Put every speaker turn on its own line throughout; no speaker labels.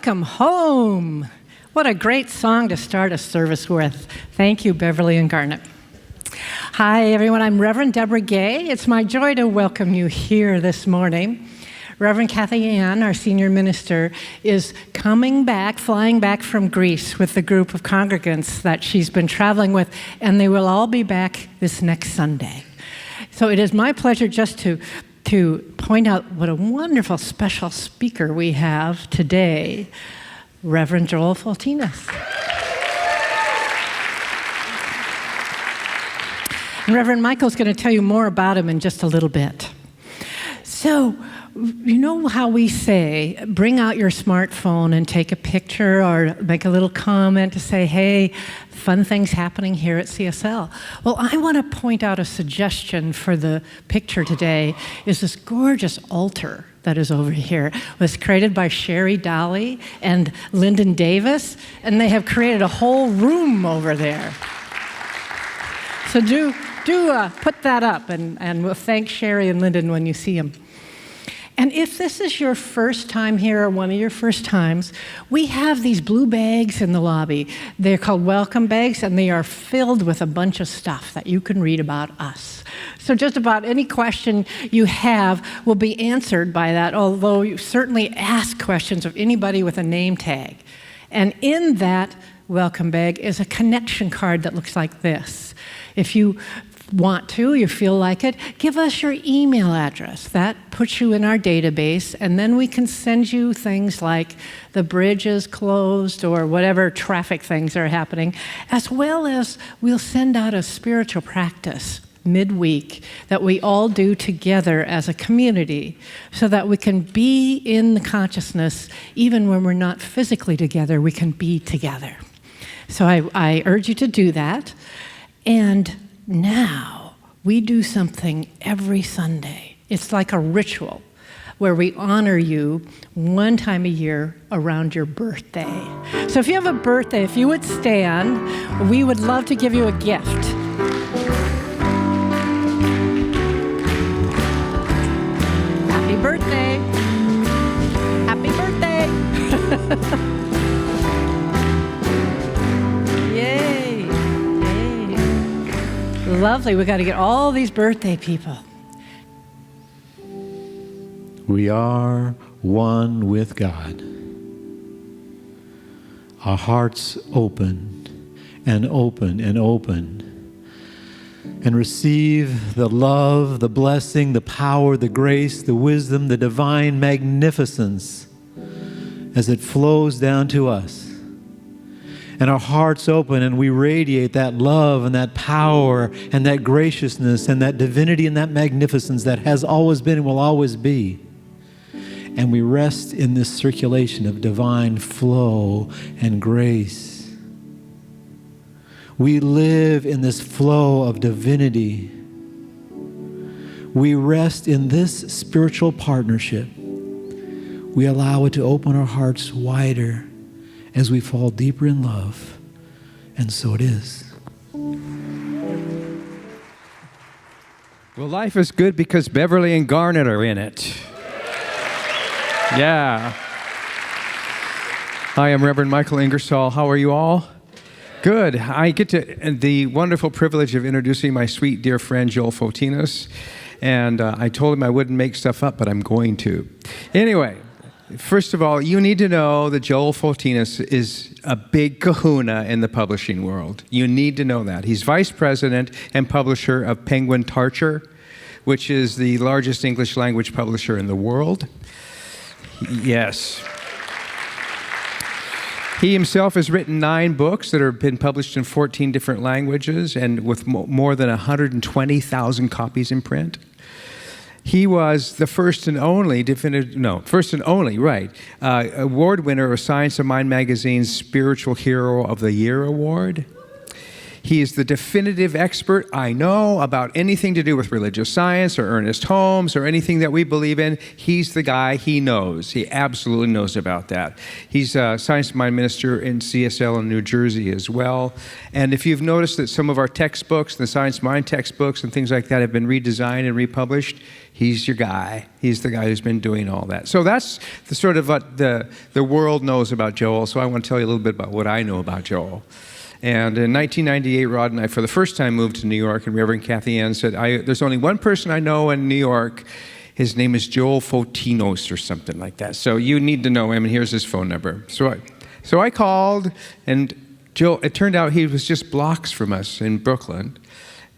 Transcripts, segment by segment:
Welcome home. What a great song to start a service with. Thank you, Beverly and Garnet. Hi, everyone. I'm Reverend Deborah Gay. It's my joy to welcome you here this morning. Reverend Kathy Ann, our senior minister, is flying back from Greece with the group of congregants that she's been traveling with, and they will all be back this next Sunday. So it is my pleasure just to point out what a wonderful special speaker we have today, Reverend Joel Fotinos. And Reverend Michael's going to tell you more about him in just a little bit. So, you know how we say, bring out your smartphone and take a picture or make a little comment to say, hey, fun things happening here at CSL. Well, I want to point out a suggestion for the picture today is this gorgeous altar that is over here. It was created by Sherry Dolly and Lyndon Davis, and they have created a whole room over there. So do put that up, and we'll thank Sherry and Lyndon when you see them. And if this is your first time here or one of your first times, we have these blue bags in the lobby. They're called welcome bags, and they are filled with a bunch of stuff that you can read about us. So just about any question you have will be answered by that, although you certainly ask questions of anybody with a name tag. And in that welcome bag is a connection card that looks like this. If you you feel like it, give us your email address. That puts you in our database, and then we can send you things like the bridge is closed or whatever traffic things are happening, as well as we'll send out a spiritual practice midweek that we all do together as a community so that we can be in the consciousness even when we're not physically together, we can be together. So I urge you to do that. And now, we do something every Sunday. It's like a ritual where we honor you one time a year around your birthday. So if you have a birthday, if you would stand, we would love to give you a gift. Happy birthday. Happy birthday. Lovely. We got to get all these birthday people.
We are one with God. Our hearts open and open and open and receive the love, the blessing, the power, the grace, the wisdom, the divine magnificence as it flows down to us. And our hearts open and we radiate that love and that power and that graciousness and that divinity and that magnificence that has always been and will always be. And we rest in this circulation of divine flow and grace. We live in this flow of divinity. We rest in this spiritual partnership. We allow it to open our hearts wider as we fall deeper in love, and so it is.
Well, life is good because Beverly and Garnet are in it. Yeah. Hi, I'm Reverend Michael Ingersoll. How are you all? Good. I get the wonderful privilege of introducing my sweet dear friend Joel Fotinos, and I told him I wouldn't make stuff up, but I'm going to. Anyway, first of all, you need to know that Joel Fotinos is a big kahuna in the publishing world. You need to know that. He's vice president and publisher of Penguin Tarcher, which is the largest English language publisher in the world. Yes. He himself has written 9 books that have been published in 14 different languages and with more than 120,000 copies in print. He was the first and only award winner of Science of Mind magazine's Spiritual Hero of the Year award. He is the definitive expert I know about anything to do with religious science or Ernest Holmes or anything that we believe in. He's the guy. He knows. He absolutely knows about that. He's a science mind minister in CSL in New Jersey as well. And if you've noticed that some of our textbooks, the science mind textbooks and things like that have been redesigned and republished, he's your guy. He's the guy who's been doing all that. So that's the sort of what the world knows about Joel. So I want to tell you a little bit about what I know about Joel. And in 1998, Rod and I, for the first time, moved to New York, and Reverend Kathy Ann said, there's only one person I know in New York. His name is Joel Fotinos or something like that. So you need to know him, and here's his phone number. So I called, and Joel, it turned out he was just blocks from us in Brooklyn.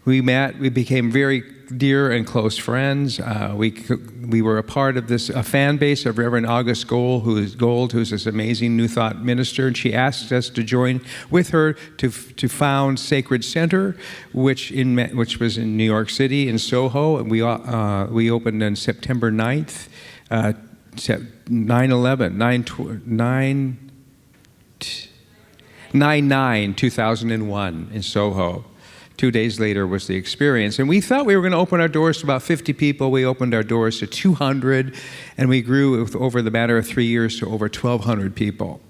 We met, we became very dear and close friends. We were a part of a fan base of Reverend August Gold, who's this amazing New Thought minister, and she asked us to join with her to found Sacred Center, which was in New York City, in Soho, and we opened on September 9th, 9/9/2001 in Soho. 2 days later was the experience. And we thought we were going to open our doors to about 50 people. We opened our doors to 200, and we grew over the matter of 3 years to over 1,200 people.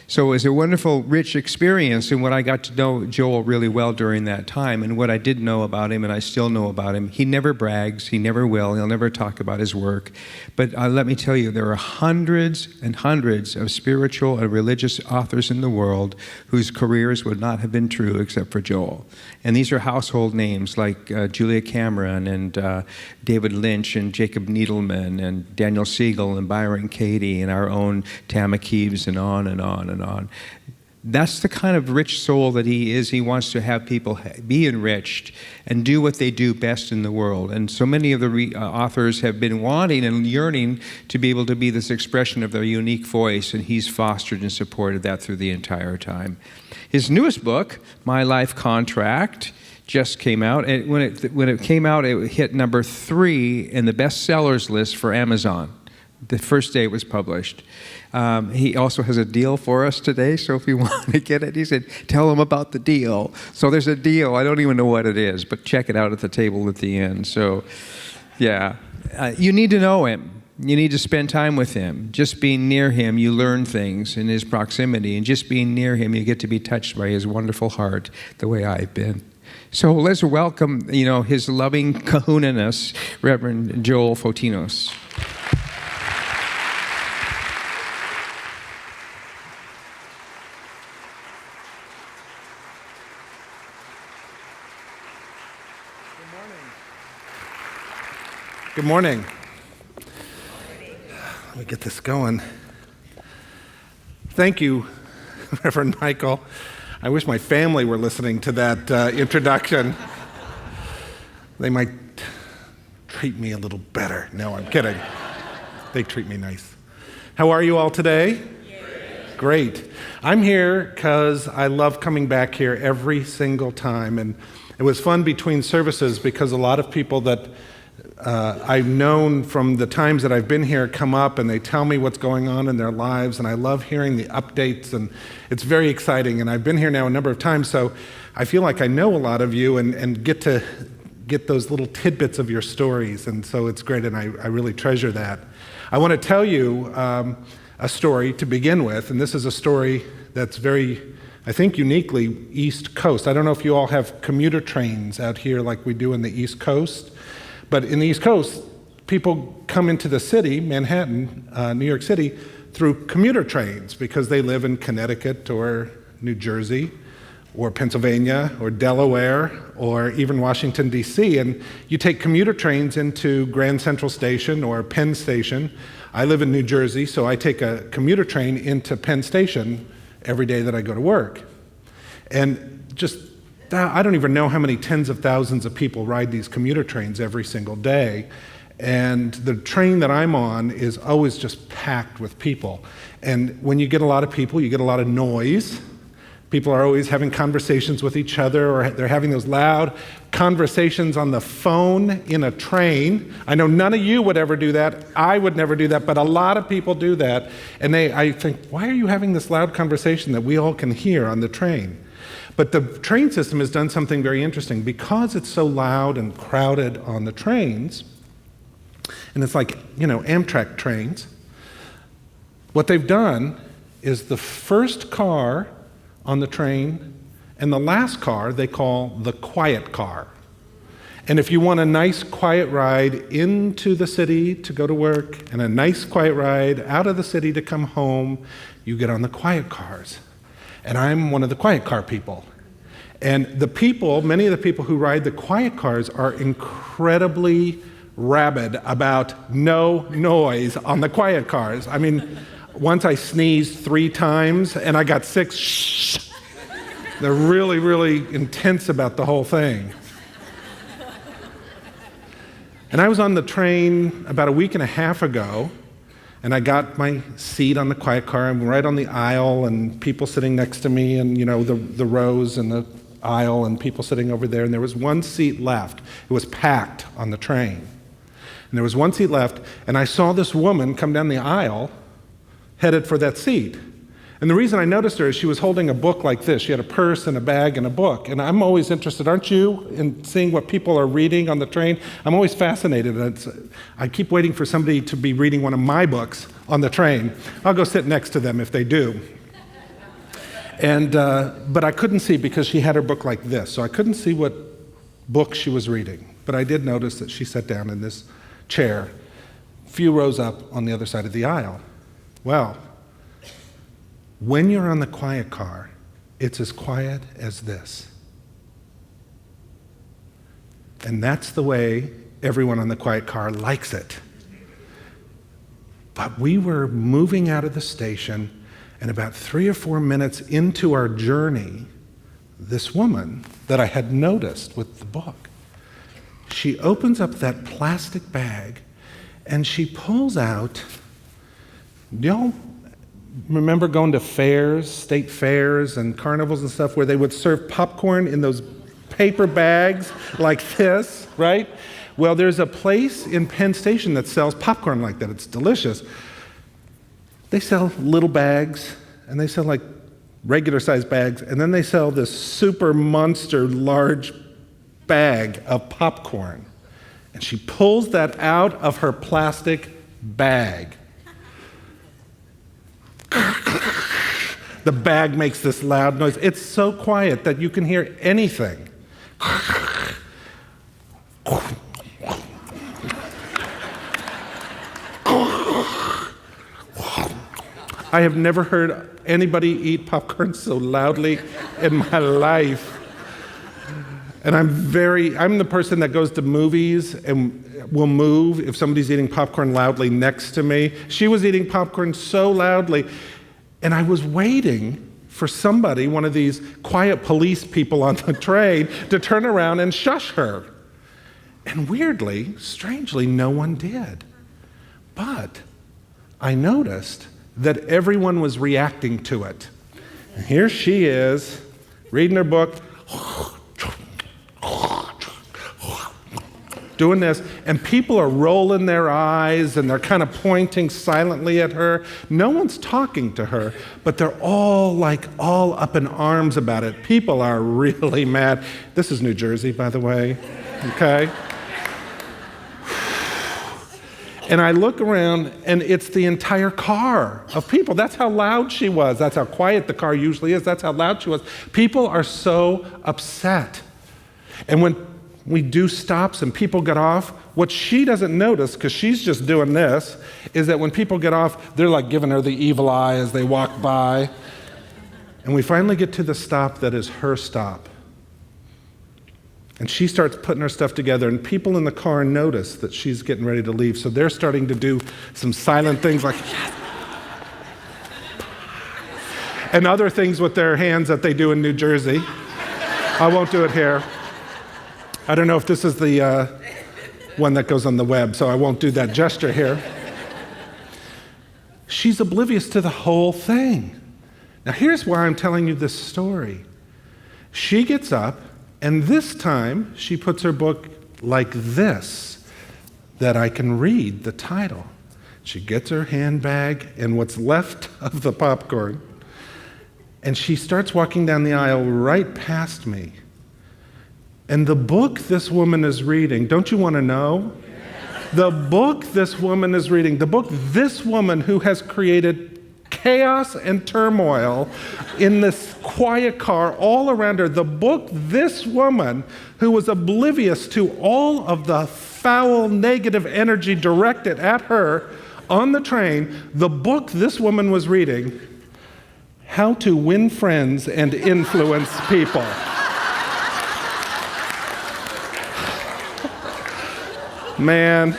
So it was a wonderful, rich experience, and what I got to know Joel really well during that time, and what I did know about him, and I still know about him, he never brags, he never will, he'll never talk about his work. But let me tell you, there are hundreds and hundreds of spiritual and religious authors in the world whose careers would not have been true except for Joel. And these are household names like Julia Cameron and David Lynch and Jacob Needleman and Daniel Siegel and Byron Katie and our own Tama Keeves and on and on and on. That's the kind of rich soul that he is. He wants to have people be enriched and do what they do best in the world. And so many of the authors have been wanting and yearning to be able to be this expression of their unique voice, and he's fostered and supported that through the entire time. His newest book, My Life Contract, just came out. And when it came out, it hit number 3 in the bestsellers list for Amazon the first day it was published. He also has a deal for us today, so if you want to get it, he said, tell him about the deal. So there's a deal. I don't even know what it is, but check it out at the table at the end. So, yeah, you need to know him. You need to spend time with him. Just being near him, you learn things in his proximity, and just being near him, you get to be touched by his wonderful heart, the way I've been. So let's welcome, his loving kahuna-ness, Reverend Joel Fotinos.
Good morning. Let me get this going. Thank you, Reverend Michael. I wish my family were listening to that introduction. They might treat me a little better. No, I'm kidding. They treat me nice. How are you all today? Great. I'm here because I love coming back here every single time. And it was fun between services because a lot of people that I've known from the times that I've been here come up and they tell me what's going on in their lives, and I love hearing the updates, and it's very exciting. And I've been here now a number of times, so I feel like I know a lot of you and get to get those little tidbits of your stories, and so it's great, and I really treasure that. I want to tell you a story to begin with, and this is a story that's very, I think, uniquely East Coast. I don't know if you all have commuter trains out here like we do in the East Coast. But in the East Coast, people come into the city, Manhattan, New York City, through commuter trains because they live in Connecticut or New Jersey or Pennsylvania or Delaware or even Washington, D.C. And you take commuter trains into Grand Central Station or Penn Station. I live in New Jersey, so I take a commuter train into Penn Station every day that I go to work. And just I don't even know how many tens of thousands of people ride these commuter trains every single day. And the train that I'm on is always just packed with people. And when you get a lot of people, you get a lot of noise. People are always having conversations with each other, or they're having those loud conversations on the phone in a train. I know none of you would ever do that. I would never do that, but a lot of people do that. And I think, why are you having this loud conversation that we all can hear on the train? But the train system has done something very interesting. Because it's so loud and crowded on the trains, and it's like, Amtrak trains, what they've done is the first car on the train and the last car they call the quiet car. And if you want a nice quiet ride into the city to go to work and a nice quiet ride out of the city to come home, you get on the quiet cars. And I'm one of the quiet car people. And many of the people who ride the quiet cars are incredibly rabid about no noise on the quiet cars. I mean, once I sneezed 3 times and I got 6 shh. They're really, really intense about the whole thing. And I was on the train about a week and a half ago, and I got my seat on the quiet car. I'm right on the aisle, and people sitting next to me, and the rows and the aisle, and people sitting over there. And there was one seat left. It was packed on the train. And there was one seat left, and I saw this woman come down the aisle, headed for that seat. And the reason I noticed her is she was holding a book like this. She had a purse and a bag and a book. And I'm always interested, aren't you, in seeing what people are reading on the train? I'm always fascinated. I keep waiting for somebody to be reading one of my books on the train. I'll go sit next to them if they do. But I couldn't see because she had her book like this. So I couldn't see what book she was reading. But I did notice that she sat down in this chair, a few rows up on the other side of the aisle. Well, when you're on the quiet car, it's as quiet as this. And that's the way everyone on the quiet car likes it. But we were moving out of the station, and about 3 or 4 minutes into our journey, this woman that I had noticed with the book, she opens up that plastic bag and she pulls out, y'all remember going to fairs, state fairs and carnivals and stuff where they would serve popcorn in those paper bags like this, right? Well, there's a place in Penn Station that sells popcorn like that. It's delicious. They sell little bags, and they sell like regular sized bags, and then they sell this super monster large bag of popcorn. And she pulls that out of her plastic bag. The bag makes this loud noise. It's so quiet that you can hear anything. I have never heard anybody eat popcorn so loudly in my life. And I'm the person that goes to movies and will move if somebody's eating popcorn loudly next to me. She was eating popcorn so loudly, and I was waiting for somebody, one of these quiet police people on the train, to turn around and shush her. And weirdly, strangely, no one did. But I noticed that everyone was reacting to it. And here she is, reading her book, doing this, and people are rolling their eyes and they're kind of pointing silently at her. No one's talking to her, but they're all up in arms about it. People are really mad. This is New Jersey, by the way, okay? And I look around, and it's the entire car of people. That's how loud she was. That's how quiet the car usually is. That's how loud she was. People are so upset. And when we do stops and people get off, what she doesn't notice, because she's just doing this, is that when people get off, they're like giving her the evil eye as they walk by. And we finally get to the stop that is her stop. And she starts putting her stuff together, and people in the car notice that she's getting ready to leave, so they're starting to do some silent things like, yes. And other things with their hands that they do in New Jersey. I won't do it here. I don't know if this is the one that goes on the web, so I won't do that gesture here. She's oblivious to the whole thing. Now here's why I'm telling you this story. She gets up, and this time she puts her book like this, that I can read the title. She gets her handbag and what's left of the popcorn, And she starts walking down the aisle right past me. And the book this woman is reading, don't you want to know? The book this woman is reading, the book this woman who has created chaos and turmoil in this quiet car all around her, the book this woman who was oblivious to all of the foul, negative energy directed at her on the train, the book this woman was reading, How to Win Friends and Influence People. Man,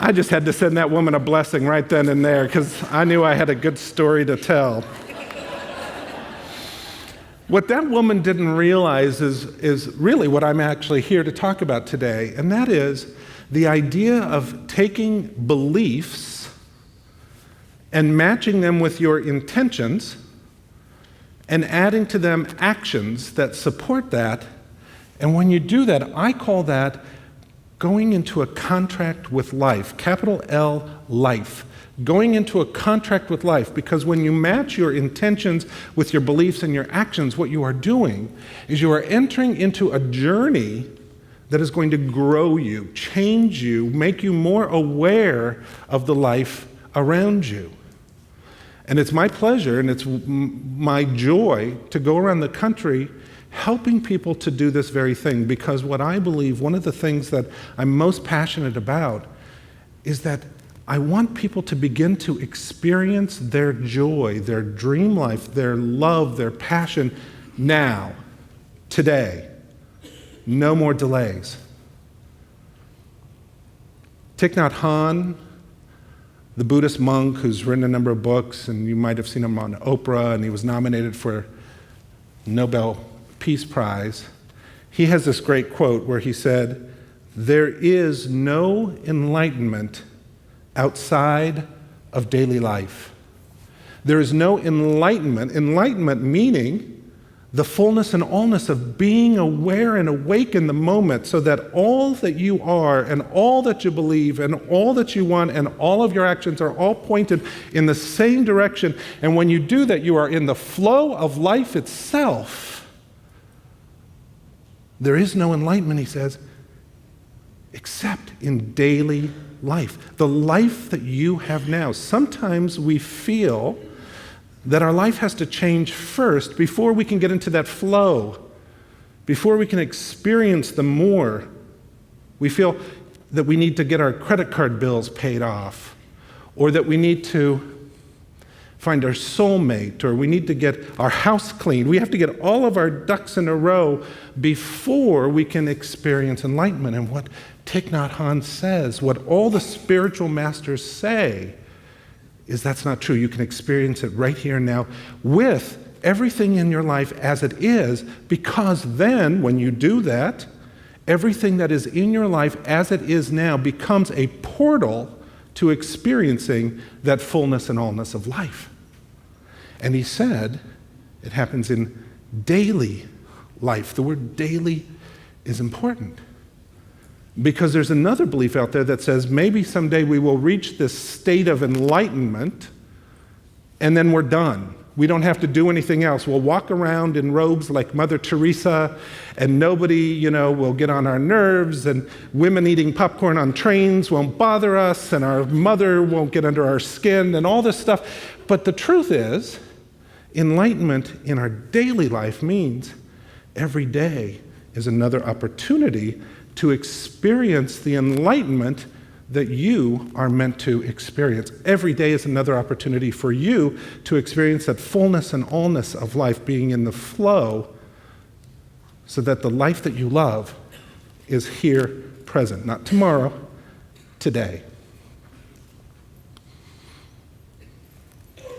I just had to send that woman a blessing right then and there because I knew I had a good story to tell. What that woman didn't realize is really what I'm actually here to talk about today, and that is the idea of taking beliefs and matching them with your intentions and adding to them actions that support that. And when you do that, I call that going into a contract with life, capital L, life. Going into a contract with life, because when you match your intentions with your beliefs and your actions, what you are doing is you are entering into a journey that is going to grow you, change you, make you more aware of the life around you. And it's my pleasure and it's my joy to go around the country helping people to do this very thing, because what I believe, one of the things that I'm most passionate about is that I want people to begin to experience their joy, their dream life, their love, their passion now, today. No more delays. Thich Nhat Hanh, the Buddhist monk who's written a number of books, and you might have seen him on Oprah, and he was nominated for Nobel Peace Prize. He has this great quote where he said, "There is no enlightenment outside of daily life." There is no enlightenment meaning the fullness and allness of being aware and awake in the moment, so that all that you are and all that you believe and all that you want and all of your actions are all pointed in the same direction. And when you do that, you are in the flow of life itself. There is no enlightenment, he says, except in daily life, the life that you have now. Sometimes we feel that our life has to change first before we can get into that flow, before we can experience the more. We feel that we need to get our credit card bills paid off, or that we need to find our soulmate, or we need to get our house cleaned. We have to get all of our ducks in a row before we can experience enlightenment. And what Thich Nhat Hanh says, what all the spiritual masters say, is that's not true. You can experience it right here and now with everything in your life as it is, because then when you do that, everything that is in your life as it is now becomes a portal to experiencing that fullness and allness of life. And he said it happens in daily life. The word daily is important, because there's another belief out there that says maybe someday we will reach this state of enlightenment and then we're done. We don't have to do anything else. We'll walk around in robes like Mother Teresa, and nobody, will get on our nerves, and women eating popcorn on trains won't bother us, and our mother won't get under our skin, and all this stuff. But the truth is, enlightenment in our daily life means every day is another opportunity to experience the enlightenment that you are meant to experience. Every day is another opportunity for you to experience that fullness and allness of life, being in the flow, so that the life that you love is here present, not tomorrow, today.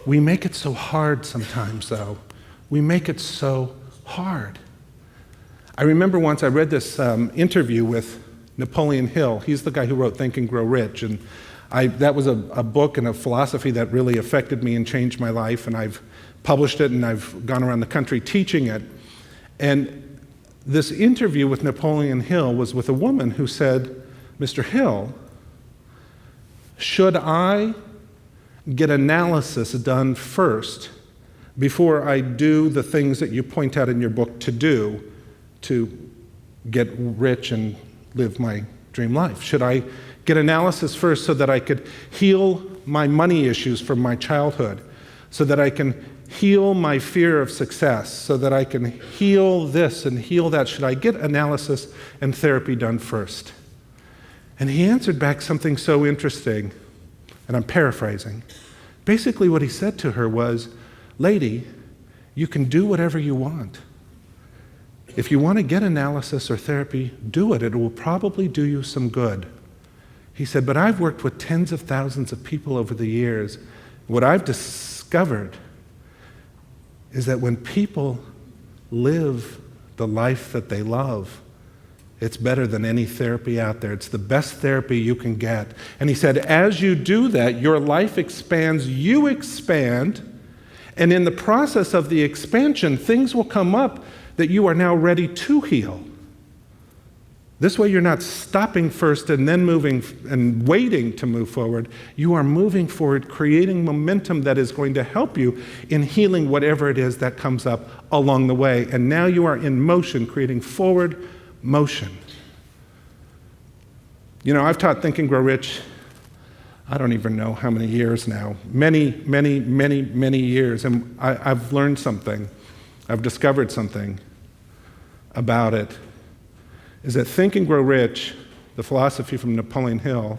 We make it so hard sometimes, though. We make it so hard. I remember once I read this interview with Napoleon Hill. He's the guy who wrote Think and Grow Rich, and that was a book and a philosophy that really affected me and changed my life, and I've published it, and I've gone around the country teaching it. And this interview with Napoleon Hill was with a woman who said, "Mr. Hill, should I get analysis done first before I do the things that you point out in your book to do to get rich and live my dream life? Should I get analysis first so that I could heal my money issues from my childhood, so that I can heal my fear of success, so that I can heal this and heal that? Should I get analysis and therapy done first? And he answered back something so interesting, and I'm paraphrasing. Basically what he said to her was, lady, you can do whatever you want. If you want to get analysis or therapy, do it. It will probably do you some good. He said, but I've worked with tens of thousands of people over the years. What I've discovered is that when people live the life that they love, it's better than any therapy out there. It's the best therapy you can get. And he said, as you do that, your life expands, you expand, and in the process of the expansion, things will come up that you are now ready to heal. This way you're not stopping first and then moving and waiting to move forward. You are moving forward, creating momentum that is going to help you in healing whatever it is that comes up along the way. And now you are in motion, creating forward motion. You know, I've taught Think and Grow Rich, I don't even know how many years now. Many years. And I've learned something. I've discovered something about it. Is that Think and Grow Rich, the philosophy from Napoleon Hill,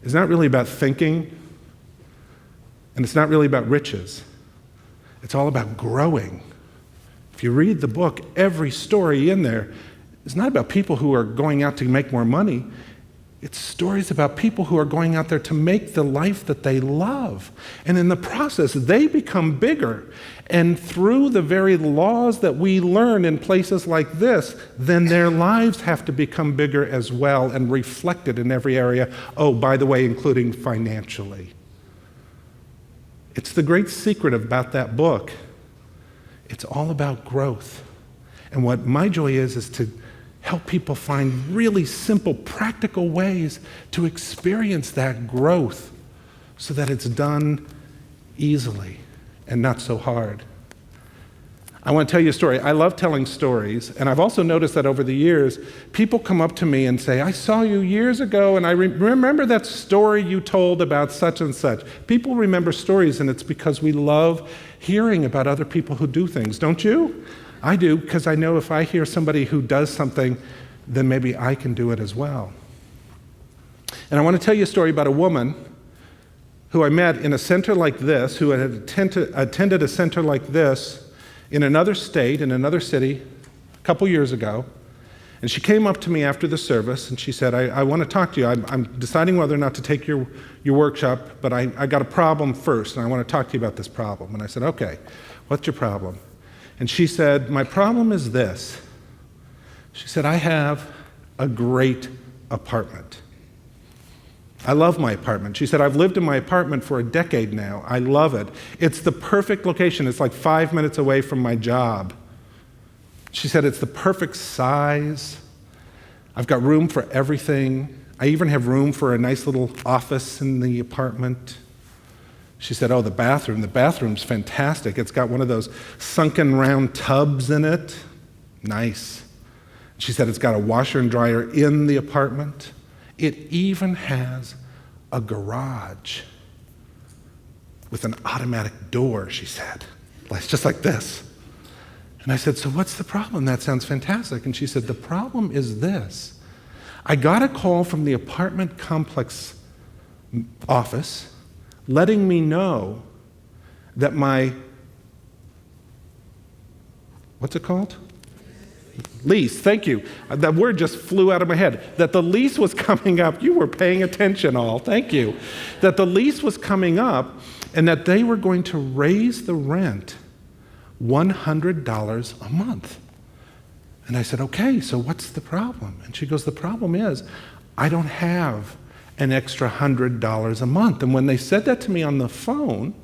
is not really about thinking, and it's not really about riches. It's all about growing. If you read the book, every story in there is not about people who are going out to make more money. It's stories about people who are going out there to make the life that they love. And in the process, they become bigger. And through the very laws that we learn in places like this, then their lives have to become bigger as well and reflected in every area. Oh, by the way, including financially. It's the great secret about that book. It's all about growth. And what my joy is to help people find really simple, practical ways to experience that growth so that it's done easily and not so hard. I want to tell you a story. I love telling stories, and I've also noticed that over the years, people come up to me and say, I saw you years ago, and I remember that story you told about such and such. People remember stories, and it's because we love hearing about other people who do things, don't you? I do, because I know if I hear somebody who does something, then maybe I can do it as well. And I want to tell you a story about a woman who I met in a center like this, who had attended a center like this in another state, in another city, a couple years ago. And she came up to me after the service, and she said, I want to talk to you. I'm deciding whether or not to take your workshop, but I got a problem first, and I want to talk to you about this problem. And I said, okay, what's your problem? And she said, my problem is this. She said, I have a great apartment. I love my apartment. She said, I've lived in my apartment for a decade now. I love it. It's the perfect location. It's like 5 minutes away from my job. She said, it's the perfect size. I've got room for everything. I even have room for a nice little office in the apartment. She said, oh, the bathroom's fantastic. It's got one of those sunken round tubs in it. Nice. She said, it's got a washer and dryer in the apartment. It even has a garage with an automatic door, she said. It's just like this. And I said, so what's the problem? That sounds fantastic. And she said, the problem is this. I got a call from the apartment complex office letting me know that my, what's it called? Lease, thank you. That word just flew out of my head. That the lease was coming up. You were paying attention all, thank you. That the lease was coming up and that they were going to raise the rent $100 a month. And I said, okay, so what's the problem? And she goes, the problem is I don't have an extra $100 a month. And when they said that to me on the phone,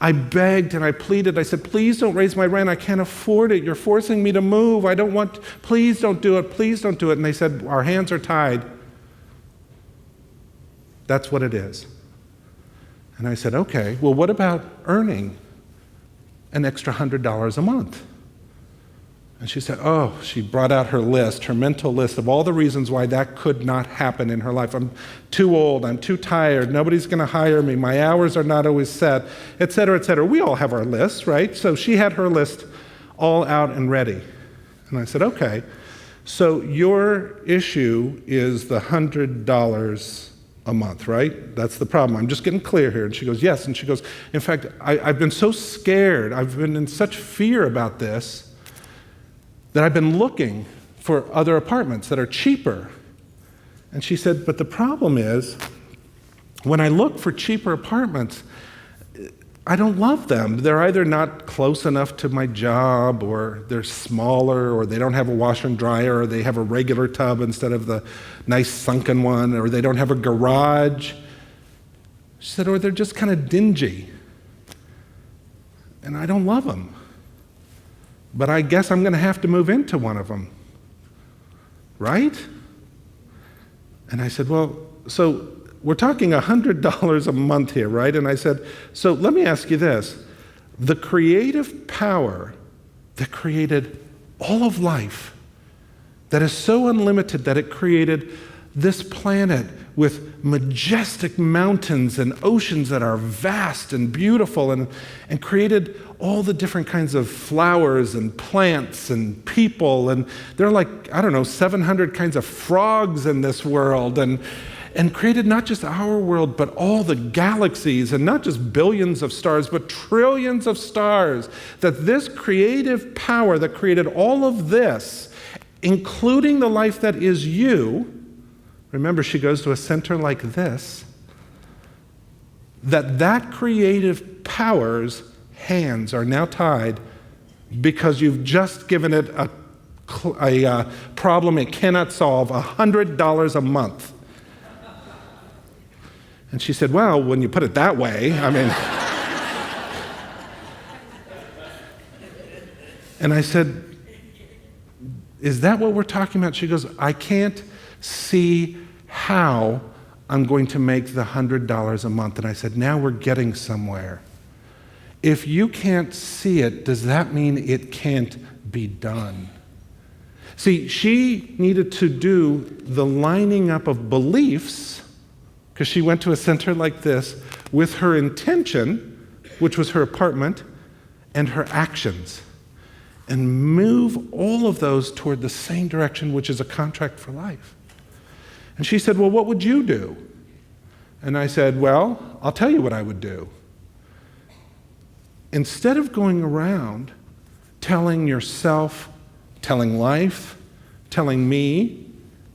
I begged and I pleaded. I said, please don't raise my rent. I can't afford it. You're forcing me to move. I don't want, please don't do it. Please don't do it. And they said, our hands are tied. That's what it is. And I said, okay, well, what about earning an extra $100 a month. And she said, she brought out her list, her mental list of all the reasons why that could not happen in her life. I'm too old, I'm too tired, nobody's going to hire me, my hours are not always set, et cetera, et cetera. We all have our lists, right? So she had her list all out and ready. And I said, okay, so your issue is the $100 a month, right? That's the problem. I'm just getting clear here. And she goes, yes. And she goes, in fact, I've been so scared, I've been in such fear about this, that I've been looking for other apartments that are cheaper. And she said, but the problem is, when I look for cheaper apartments, I don't love them. They're either not close enough to my job, or they're smaller, or they don't have a washer and dryer, or they have a regular tub instead of the nice sunken one, or they don't have a garage. She said, or they're just kind of dingy. And I don't love them. But I guess I'm going to have to move into one of them, right? And I said, well, so we're talking $100 a month here, right? And I said, so let me ask you this. The creative power that created all of life, that is so unlimited that it created this planet with majestic mountains and oceans that are vast and beautiful, and created all the different kinds of flowers and plants and people, and there are 700 kinds of frogs in this world, and created not just our world, but all the galaxies, and not just billions of stars, but trillions of stars, that this creative power that created all of this, including the life that is you, remember, she goes to a center like this, that creative power's hands are now tied because you've just given it a problem it cannot solve, $100 a month. And she said, well, when you put it that way, I mean. And I said, is that what we're talking about? She goes, I can't see how I'm going to make the $100 a month. And I said, now we're getting somewhere. If you can't see it, does that mean it can't be done? See, she needed to do the lining up of beliefs, because she went to a center like this, with her intention, which was her apartment, and her actions, and move all of those toward the same direction, which is a contract for life. And she said, well, what would you do? And I said, well, I'll tell you what I would do. Instead of going around telling yourself, telling life, telling me,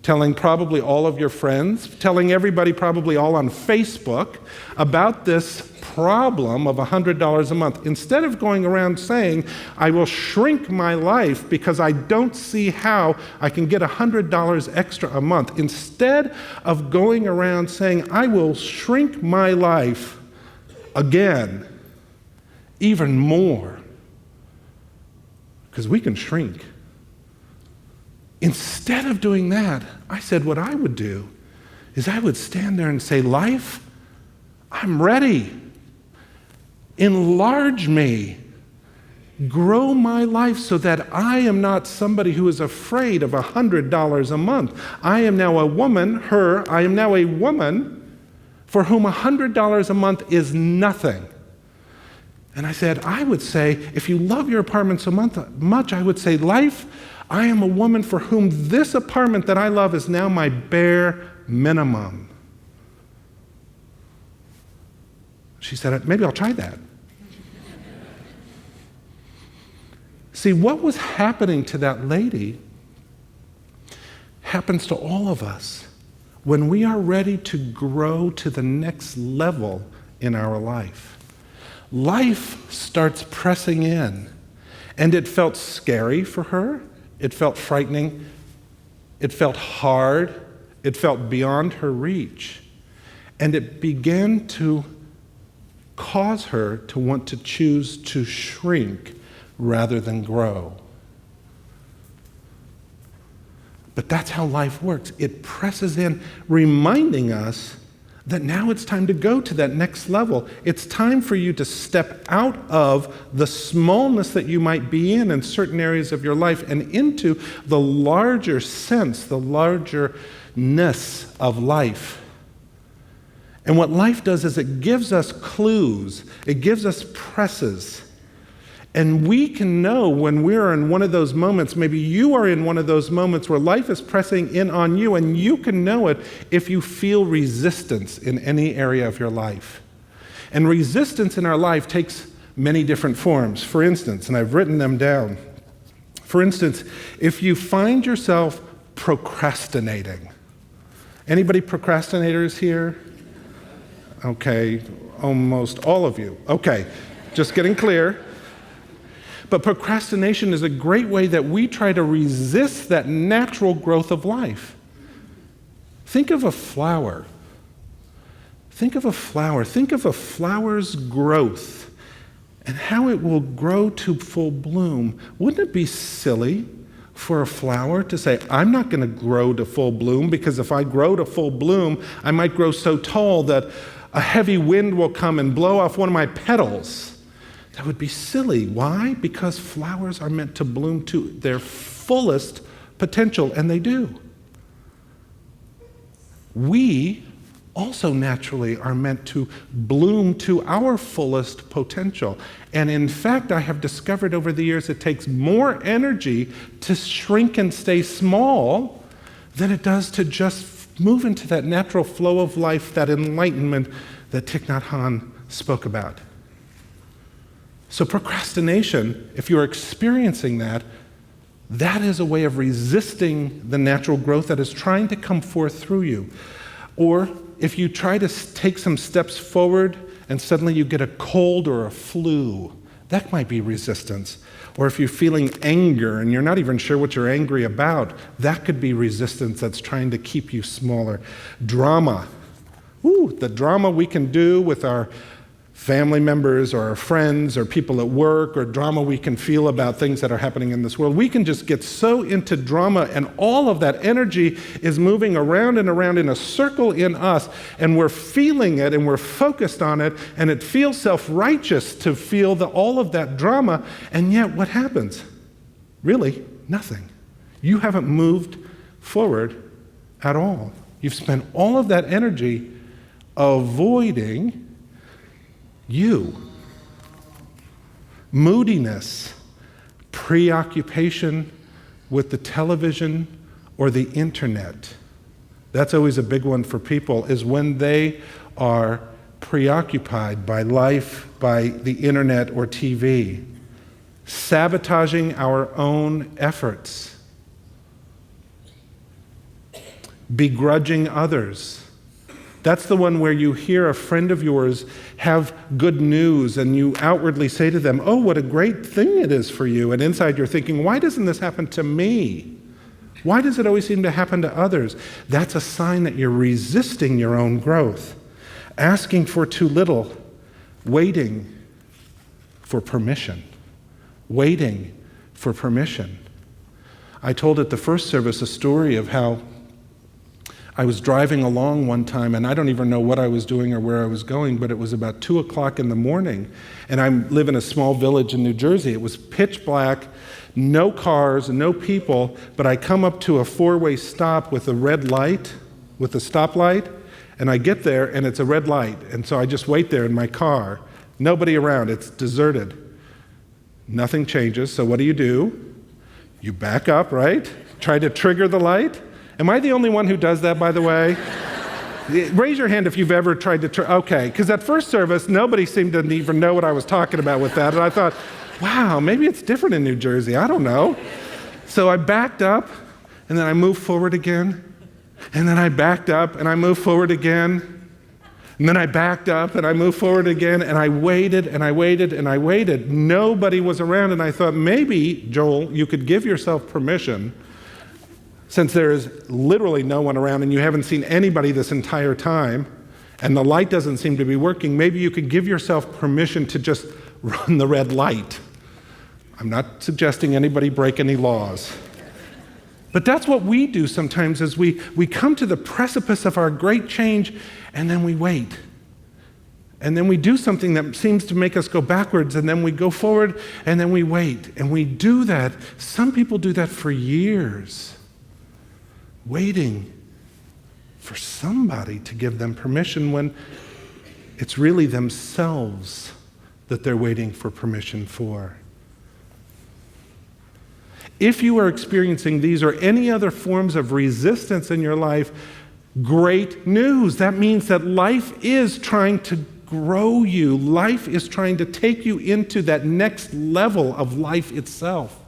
telling probably all of your friends, telling everybody probably all on Facebook about this problem of $100 a month, instead of going around saying, I will shrink my life because I don't see how I can get $100 extra a month, instead of going around saying, I will shrink my life again, even more, because we can shrink. Instead of doing that, I said what I would do is I would stand there and say, life, I'm ready. Enlarge me. Grow my life so that I am not somebody who is afraid of $100 a month. I am now a woman, I am now a woman for whom $100 a month is nothing. And I said, I would say, if you love your apartment so much, I would say, life, I am a woman for whom this apartment that I love is now my bare minimum. She said, maybe I'll try that. See, what was happening to that lady happens to all of us when we are ready to grow to the next level in our life. Life starts pressing in, and it felt scary for her. It felt frightening. It felt hard. It felt beyond her reach. And it began to cause her to want to choose to shrink rather than grow. But that's how life works. It presses in, reminding us that now it's time to go to that next level. It's time for you to step out of the smallness that you might be in certain areas of your life and into the larger sense, the largerness of life. And what life does is it gives us clues, it gives us presses. And we can know when we're in one of those moments, maybe you are in one of those moments where life is pressing in on you, and you can know it if you feel resistance in any area of your life. And resistance in our life takes many different forms. For instance, and I've written them down. For instance, if you find yourself procrastinating. Anybody procrastinators here? Okay, almost all of you. Okay, just getting clear. But procrastination is a great way that we try to resist that natural growth of life. Think of a flower. Think of a flower. Think of a flower's growth and how it will grow to full bloom. Wouldn't it be silly for a flower to say, I'm not going to grow to full bloom, because if I grow to full bloom, I might grow so tall that a heavy wind will come and blow off one of my petals. That would be silly. Why? Because flowers are meant to bloom to their fullest potential, and they do. We also naturally are meant to bloom to our fullest potential. And in fact, I have discovered over the years it takes more energy to shrink and stay small than it does to just move into that natural flow of life, that enlightenment that Thich Nhat Hanh spoke about. So procrastination, if you're experiencing that, that is a way of resisting the natural growth that is trying to come forth through you. Or if you try to take some steps forward and suddenly you get a cold or a flu, that might be resistance. Or if you're feeling anger and you're not even sure what you're angry about, that could be resistance that's trying to keep you smaller. Drama. The drama we can do with our family members or our friends or people at work, or drama we can feel about things that are happening in this world. We can just get so into drama, and all of that energy is moving around and around in a circle in us, and we're feeling it and we're focused on it, and it feels self-righteous to feel all of that drama, and yet what happens? Really, nothing. You haven't moved forward at all. You've spent all of that energy avoiding you. Moodiness, preoccupation with the television or the internet. That's always a big one for people, is when they are preoccupied by life, by the internet or TV. Sabotaging our own efforts. Begrudging others. That's the one where you hear a friend of yours have good news and you outwardly say to them, oh, what a great thing it is for you. And inside you're thinking, why doesn't this happen to me? Why does it always seem to happen to others? That's a sign that you're resisting your own growth. Asking for too little. Waiting for permission. Waiting for permission. I told at the first service a story of how I was driving along one time, and I don't even know what I was doing or where I was going, but it was about 2 o'clock in the morning, and I live in a small village in New Jersey. It was pitch black, no cars, no people, but I come up to a four-way stop with a red light, with a stoplight, and I get there, and it's a red light, and so I just wait there in my car. Nobody around, it's deserted. Nothing changes, so what do? You back up, right? Try to trigger the light. Am I the only one who does that, by the way? Raise your hand if you've ever tried to, okay, because at first service, nobody seemed to even know what I was talking about with that, and I thought, wow, maybe it's different in New Jersey, I don't know. So I backed up, and then I moved forward again, and then I backed up, and I moved forward again, and then I backed up, and I moved forward again, and I waited, and I waited, and I waited. Nobody was around, and I thought, maybe, Joel, you could give yourself permission, since there is literally no one around and you haven't seen anybody this entire time, and the light doesn't seem to be working, maybe you could give yourself permission to just run the red light. I'm not suggesting anybody break any laws. But that's what we do sometimes is we come to the precipice of our great change and then we wait. And then we do something that seems to make us go backwards, and then we go forward and then we wait. And we do that. Some people do that for years, waiting for somebody to give them permission when it's really themselves that they're waiting for permission for. If you are experiencing these or any other forms of resistance in your life, great news. That means that life is trying to grow you. Life is trying to take you into that next level of life itself.